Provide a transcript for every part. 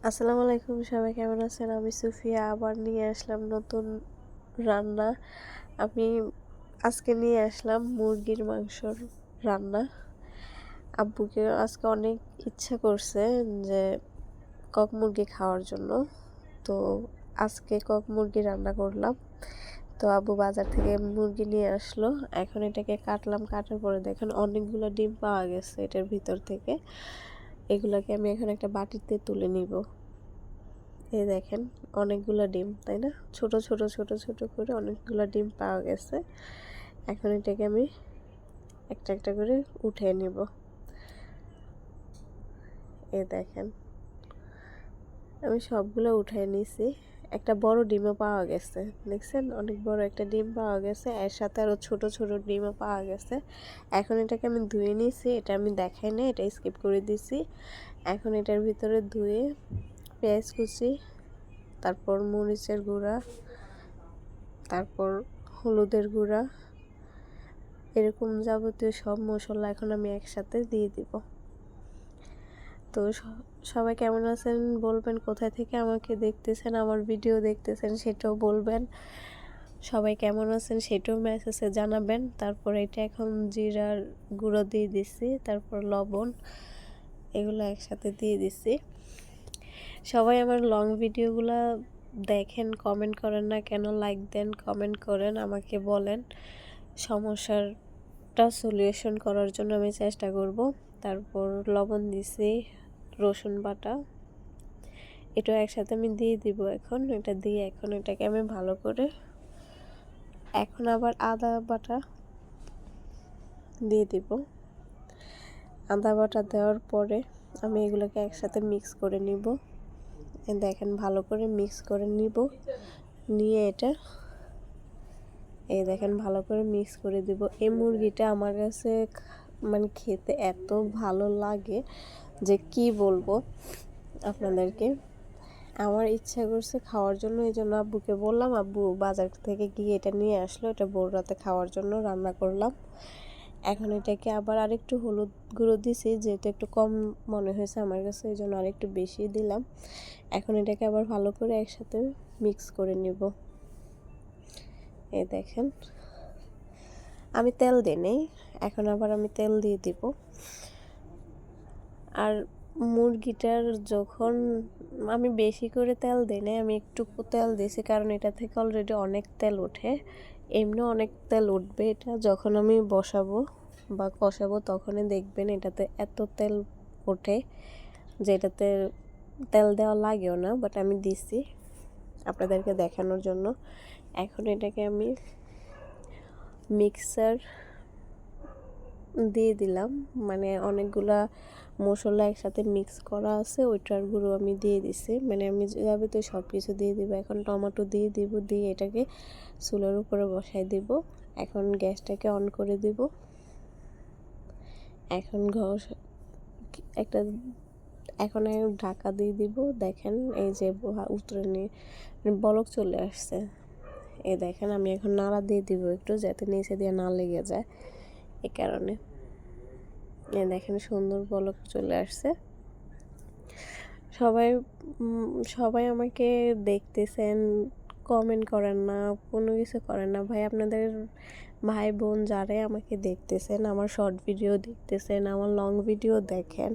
আসসালামু আলাইকুম, সবাই কেমন আছেন? আমি সুফিয়া আবার নিয়ে আসলাম নতুন রান্না। আমি আজকে নিয়ে আসলাম মুরগির মাংসর রান্না। আব্বুকে আজকে অনেক ইচ্ছা করছে যে কক মুরগি খাওয়ার জন্য, তো আজকে কক মুরগি রান্না করলাম। তো আব্বু বাজার থেকে মুরগি নিয়ে আসলো, এখন এটাকে কাটলাম। কাটার পরে দেখেন অনেকগুলো ডিম পাওয়া গেছে এটার ভিতর থেকে। এগুলাকে আমি এখন একটা বাটিতে তুলে নিব। এই দেখেন অনেকগুলো ডিম, তাই না? ছোট ছোট ছোট ছোট করে অনেকগুলো ডিম পাওয়া গেছে। এখন এটাকে আমি একটা একটা করে উঠিয়ে নিব। এই দেখেন আমি সবগুলো উঠিয়ে নিছি। একটা বড় ডিমও পাওয়া গেছে, দেখছেন? অনেক বড় একটা ডিম পাওয়া গেছে, এর সাথে আরও ছোট ছোট ডিমও পাওয়া গেছে। এখন এটাকে আমি ধুয়ে নিছি, এটা আমি দেখাই না, এটা স্কিপ করে দিছি। এখন এটার ভিতরে ধুয়ে পেঁয়াজ কুচি, তারপর মরিচের গুঁড়া, তারপর হলুদের গুঁড়া, এরকম যাবতীয় সব মশলা এখন আমি একসাথে দিয়ে দিব। তো সবাই কেমন আছেন বলবেন, কোথায় থেকে আমাকে দেখতেছেন, আমার ভিডিও দেখতেছেন সেটাও বলবেন। সবাই কেমন আছেন সেটাও মেসেজে জানাবেন। তারপর এটা এখন জিরার গুঁড়ো দিয়ে দিছি, তারপর লবণ, এগুলো একসাথে দিয়ে দিছি। সবাই আমার লং ভিডিওগুলো দেখেন, কমেন্ট করেন না কেন? লাইক দেন, কমেন্ট করেন, আমাকে বলেন, সমস্যাটা সলিউশন করার জন্য আমি চেষ্টা করব। তারপর লবণ দিছি, রসুন বাটা, এটা একসাথে আমি দিয়ে দিব। এখন এটা দিয়ে এখন এটাকে আমি ভালো করে, এখন আবার আদা বাটা দিয়ে দিব। আদা বাটা দেওয়ার পরে আমি এগুলোকে একসাথে মিক্স করে নিব। দেখেন ভালো করে মিক্স করে নিব, নিয়ে এটা এই দেখেন ভালো করে মিক্স করে দিব। এই মুরগিটা আমার কাছে মানে খেতে এত ভালো লাগে যে কি বলবো আপনাদেরকে। আমার ইচ্ছা করছে খাওয়ার জন্য, এই জন্য আব্বুকে বললাম, আব্বু বাজার থেকে গিয়ে এটা নিয়ে আসলো, এটা ভোর রাতে খাওয়ার জন্য রান্না করলাম। এখন এটাকে আবার আরেকটু হলুদ গুঁড়ো দিছি, যেহেতু একটু কম মনে হয়েছে আমার কাছে, এই জন্য আরেকটু বেশি দিলাম। এখন এটাকে আবার ভালো করে একসাথে মিক্স করে নিব। এই দেখেন আমি তেল দিই নেই, এখন আবার আমি তেল দিয়ে দিব। আর মুরগিটার যখন আমি বেশি করে তেল দিই না, আমি একটু তেল দিয়েছি, কারণ এটা থেকে অলরেডি অনেক তেল ওঠে, এমনি অনেক তেল উঠবে। এটা যখন আমি বসাবো বা কষাবো তখনই দেখবেন এটাতে এত তেল ওঠে যে এটাতে তেল দেওয়া লাগেও না, বাট আমি দিছি আপনাদেরকে দেখানোর জন্য। এখন এটাকে আমি মিক্সার দিয়ে দিলাম, মানে অনেকগুলা মশলা একসাথে মিক্স করা আছে, ওইটার গুঁড়ো আমি দিয়ে দিছি, মানে আমি যাবে তো সব কিছু দিয়ে দিব। এখন টমেটো দিয়ে দিব, দিয়ে এটাকে চুলার উপরে বসাই দিব। এখন গ্যাসটাকে অন করে দিব। এখন একটা এখন ঢাকা দিয়ে দিব। দেখেন এই যে উতরে নিয়ে বলক চলে আসছে। এই দেখেন আমি এখন নাড়া দিয়ে দিব একটু, যাতে নিচে দিয়ে না লেগে যায়, এই কারণে। দেখেন সুন্দর বলক চলে আসছে। সবাই সবাই আমাকে দেখতেছেন, কমেন্ট করেন না, কোনো কিছু করেন না। ভাই আপনাদের ভাই বোন যারাই আমাকে দেখতেছেন, আমার শর্ট ভিডিও দেখতেছেন, আমার লং ভিডিও দেখেন।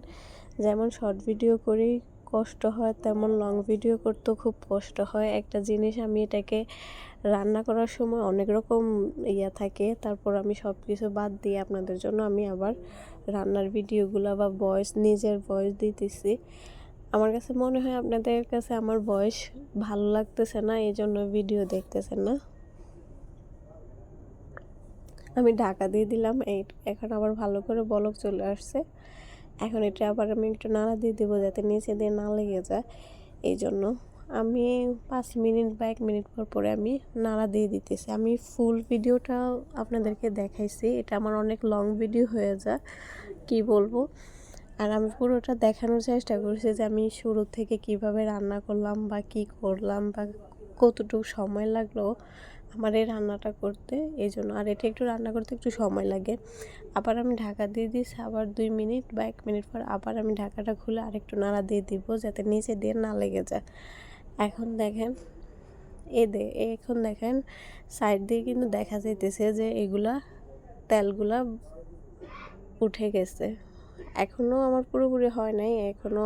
যেমন শর্ট ভিডিও করি কষ্ট হয়, তেমন লং ভিডিও করতেও খুব কষ্ট হয়। একটা জিনিস আমি এটাকে রান্না করার সময় অনেক রকম থাকে, তারপর আমি সব কিছু বাদ দিয়ে আপনাদের জন্য আমি আবার রান্নার ভিডিওগুলো বা নিজের ভয়েস দিতেছি। আমার কাছে মনে হয় আপনাদের কাছে আমার ভয়েস ভালো লাগতেছে না, এই জন্য ভিডিও দেখতেছেন না। আমি ঢাকা দিয়ে দিলাম, এখন আবার ভালো করে বলক চলে আসছে। এখন এটা আবার আমি একটু নাড়া দিয়ে দেবো, যাতে নিচে দিয়ে না লেগে যায়। এই জন্য আমি 5 মিনিট বা 1 মিনিট পর পরে আমি নাড়া দিয়ে দিতেছি। আমি ফুল ভিডিওটা আপনাদেরকে দেখাইছি, এটা আমার অনেক লং ভিডিও হয়ে যায়, কি বলবো। আর আমি পুরোটা দেখানোর চেষ্টা করছি যে আমি শুরু থেকে কিভাবে রান্না করলাম বা কি করলাম বা কতটুকু সময় লাগলো আমার এই রান্নাটা করতে, এই জন্য। আর এটা একটু রান্না করতে একটু সময় লাগে। আবার আমি ঢাকা দিয়ে দিয়েছি, আবার 2 মিনিট বা 1 মিনিট পর আবার আমি ঢাকাটা খুলে আরেকটু নাড়া দিয়ে দিব, যাতে নিচে দিয়ে না লেগে যায়। এখন দেখেন এখন দেখেন সাইড দিয়ে কিন্তু দেখা যাইতেছে যে এগুলা তেলগুলা উঠে গেছে। এখনও আমার পুরোপুরি হয় নাই, এখনও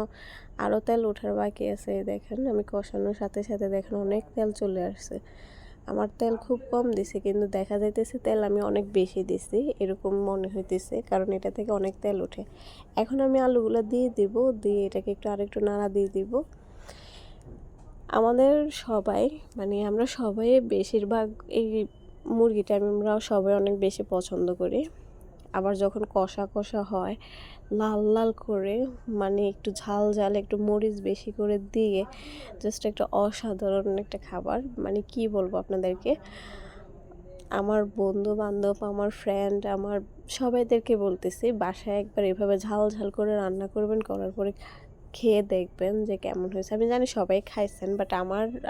আরও তেল ওঠার বাকি আছে। দেখেন আমি কষানোর সাথে সাথে দেখেন অনেক তেল চলে আসছে। আমার তেল খুব কম দিছে, কিন্তু দেখা যাইতেছে তেল আমি অনেক বেশি দিছি, এরকম মনে হইতেছে, কারণ এটা থেকে অনেক তেল ওঠে। এখন আমি আলুগুলো দিয়ে দিব, দিয়ে এটাকে একটু আরেকটু নাড়া দিয়ে দিব। আমাদের সবাই আমরা সবাই বেশিরভাগ এই মুরগিটা আমরা সবাই অনেক বেশি পছন্দ করি। আবার যখন কষা কষা হয় লাল লাল করে, একটু ঝাল ঝাল একটু মরিচ বেশি করে দিয়ে জাস্ট একটা অসাধারণ একটা খাবার। কি বলবো আপনাদেরকে, আমার বন্ধু বান্ধব, আমার ফ্রেন্ড, আমার সবাইদেরকে বলতেছি বাসায় একবার এভাবে ঝাল ঝাল করে রান্না করবেন, করার পরে খেয়ে দেখবেন যে কেমন হয়েছে। আমি জানি সবাই খাইছেন, বাট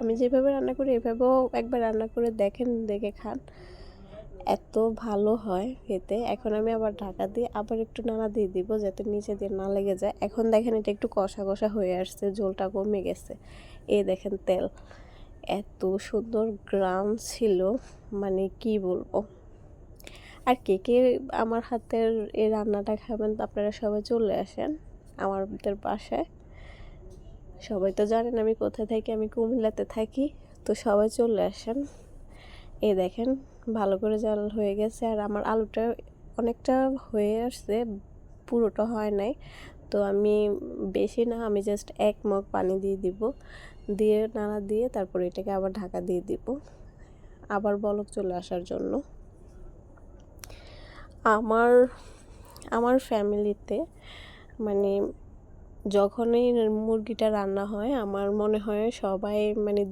আমি যেভাবে রান্না করি এভাবেও একবার রান্না করে দেখেন, দেখে খান, এত ভালো হয় খেতে। এখন আমি আবার ঢাকা দিয়ে আবার একটু নাড়া দিয়ে দিব, যাতে নিচে দিয়ে না লেগে যায়। এখন দেখেন এটা একটু কষা কষা হয়ে আসছে, ঝোলটা কমে গেছে। এই দেখেন তেল, এত সুন্দর গ্রাম ছিল, কি বলবো। আর কে কে আমার হাতের এই রান্নাটা খাবেন, আপনারা সবাই চলে আসেন আমাদের বাসায়। সবাই তো জানেন আমি কোথায় থাকি, আমি কুমিল্লাতে থাকি, তো সবাই চলে আসেন। এই দেখেন ভালো করে জাল হয়ে গেছে, আর আমার আলুটা অনেকটা হয়ে আসছে, পুরোটা হয় নাই। তো আমি বেশি না, আমি জাস্ট 1 মগ পানি দিয়ে দিব, দিয়ে নাড়া দিয়ে তারপর এটাকে আবার ঢাকা দিয়ে দিব আবার বলক চলে আসার জন্য। আমার আমার ফ্যামিলিতে যখনই মুরগিটা রান্না হয় আমার মনে হয় সবাই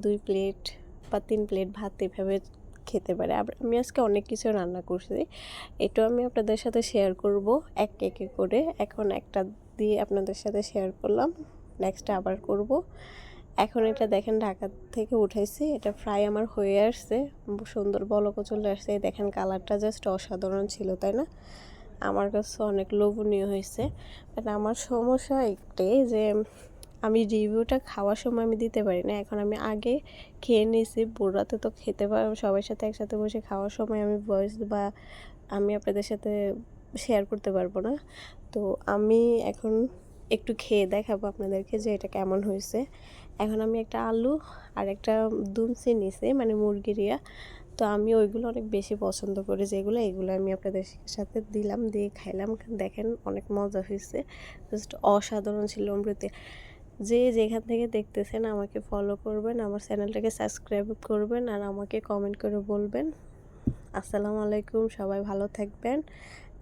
2 প্লেট বা 3 প্লেট ভাত এভাবে খেতে পারে। আমি আজকে অনেক কিছু রান্না করছি, এটাও আমি আপনাদের সাথে শেয়ার করব এক এক করে। এখন একটা দিয়ে আপনাদের সাথে শেয়ার করলাম, নেক্সট আবার করব। এখন এটা দেখেন ঢাকা থেকে উঠাইছি, এটা ফ্রাই আমার হয়ে আসছে, সুন্দর বলকও চলে আসছে। দেখেন কালারটা জাস্ট অসাধারণ ছিল, তাই না? আমার কাছে অনেক লোভনীয় হয়েছে। বাট আমার সমস্যা একটাই যে আমি রিভিউটা খাওয়ার সময় আমি দিতে পারি না। এখন আমি আগে খেয়ে নিয়েছি, রাতে তো খেতে পারবো সবার সাথে একসাথে বসে, খাওয়ার সময় আমি ভয়েস বা আমি আপনাদের সাথে শেয়ার করতে পারবো না। তো আমি এখন একটু খেয়ে দেখাবো আপনাদেরকে যে এটা কেমন হয়েছে। এখন আমি একটা আলু আর একটা দুমসি নিছি, মুরগির ইয়া। তো আমি ওইগুলো অনেক বেশি পছন্দ করি, এগুলো আমি আপনাদের সাথে দিলাম, দিয়ে খাইলাম। দেখেন অনেক মজা হয়েছে, জাস্ট অসাধারণ ছিল অমৃতে। যে যেখান থেকে দেখতেছেন আমাকে ফলো করবেন, আমার চ্যানেলটাকে সাবস্ক্রাইব করবেন, আর আমাকে কমেন্ট করে বলবেন। আসসালামু আলাইকুম, সবাই ভালো থাকবেন।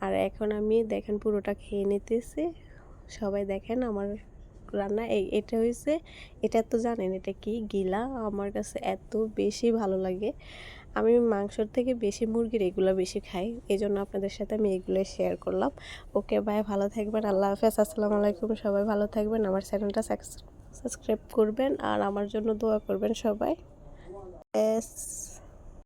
আর এখন আমি দেখেন পুরোটা খেয়ে নিতেছি। সবাই দেখেন আমার রান্না এটা হয়েছে, এটা তো জানেন এটা কি গিলা, আমার কাছে এত বেশি ভালো লাগে। আমি মাংসর থেকে বেশি মুরগির এগুলো বেশি খাই, এই জন্য আপনাদের সাথে আমি এগুলো শেয়ার করলাম। ওকে বাই, ভালো থাকবেন, আল্লাহ হাফেজ, আসসালামু আলাইকুম, সবাই ভালো থাকবেন। আমার চ্যানেলটা সাবস্ক্রাইব করবেন আর আমার জন্য দোয়া করবেন সবাই। এস